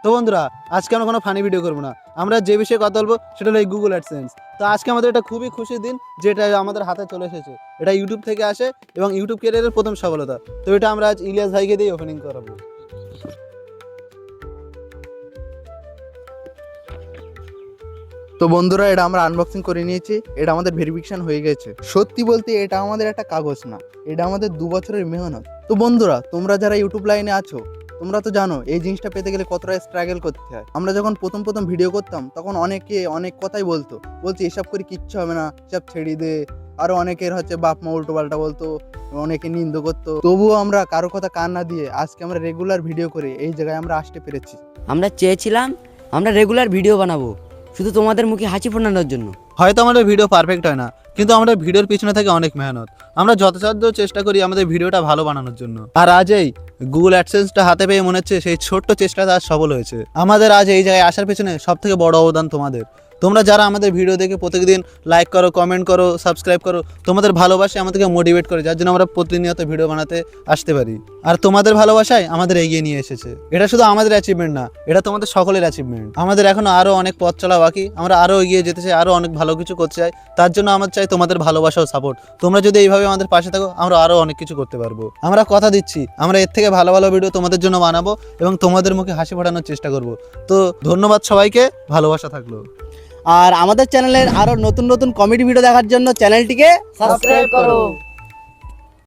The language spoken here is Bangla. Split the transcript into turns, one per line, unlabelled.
তো বন্ধুরা, আজকে আমরা কোনো ফানি ভিডিও করবো না। আমরা যে বিষয়ে কথা বলবো সেটা হলো এই গুগল অ্যাডসেন্স। তো আজকে আমাদের এটা খুবই খুশির দিন, যেটা আমাদের হাতে চলে এসেছে। এটা ইউটিউব থেকে আসে এবং ইউটিউব ক্যারিয়ারের প্রথম সফলতা। তো এটা আমরা আজ ইলিয়াস ভাইকে দিয়ে ওপেনিং করাবো।
তো বন্ধুরা, এটা আমরা আনবক্সিং করে নিয়েছি। এটা আমাদের ভেরিফিকেশন হয়ে গেছে। সত্যি বলতে এটা আমাদের একটা কাগজ না, এটা আমাদের 2 বছরের মেহনত। তো বন্ধুরা, তোমরা যারা ইউটিউব লাইনে আছো, তোমরা তো জানো এই জিনিসটা পেতে গেলে কতটা স্ট্রাগল করতে হয়। আমরা যখন প্রথম ভিডিও করতাম তখন অনেকে অনেক কথাই বলতো এসব করে কিচ্ছু হবে না, সব ছেড়ে দে। আরো অনেকের হচ্ছে বাপ মা উল্টো পাল্টা বলতো, অনেকে নিন্দ করতো। তবুও আমরা কারো কথা কান না দিয়ে আজকে আমরা রেগুলার ভিডিও করে এই জায়গায় আমরা আসতে পেরেছি।
আমরা চেয়েছিলাম আমরা রেগুলার ভিডিও বানাবো শুধু তোমাদের মুখে হাসি ফোটানোর জন্য।
হয়তো আমাদের ভিডিও পারফেক্ট হয় না, কিন্তু আমাদের ভিডিওর পিছনে থাকে অনেক মেহনত। আমরা যথাসাধ্য চেষ্টা করি আমাদের ভিডিওটা ভালো বানানোর জন্য। আর আজ এই গুগল অ্যাডসেন্সটা হাতে পেয়ে মনে হচ্ছে সেই ছোট্ট চেষ্টাটা আজ সফল হয়েছে। আমাদের আজ এই জায়গায় আসার পেছনে সব থেকে বড় অবদান তোমাদের। তোমরা যারা আমাদের ভিডিও দেখে প্রত্যেকদিন লাইক করো, কমেন্ট করো, সাবস্ক্রাইব করো, তোমাদের ভালোবাসায় আমাদেরকে মোটিভেট করে, যার জন্য আমরা প্রতিনিয়ত ভিডিও বানাতে আসতে পারি। আর তোমাদের ভালোবাসায় আমাদের এগিয়ে নিয়ে এসেছে। এটা শুধু আমাদের অ্যাচিভমেন্ট না, এটা তোমাদের সকলের অ্যাচিভমেন্ট। আমাদের এখনো আরও অনেক পথ চলা বাকি। আমরা আরও এগিয়ে যেতে চাই, আরও অনেক ভালো কিছু করতে চাই। তার জন্য আমার চাই তোমাদের ভালোবাসা ও সাপোর্ট। তোমরা যদি এইভাবে আমাদের পাশে থাকো, আমরা আরও অনেক কিছু করতে পারবো। আমরা কথা দিচ্ছি, আমরা এর থেকে ভালো ভালো ভিডিও তোমাদের জন্য বানাবো এবং তোমাদের মুখে হাসি ফোটানোর চেষ্টা করব। তো ধন্যবাদ সবাইকে, ভালোবাসা থাকলো।
আর আমাদের চ্যানেলের আরো নতুন নতুন কমেডি ভিডিও দেখার জন্য চ্যানেলটিকে
সাবস্ক্রাইব করো।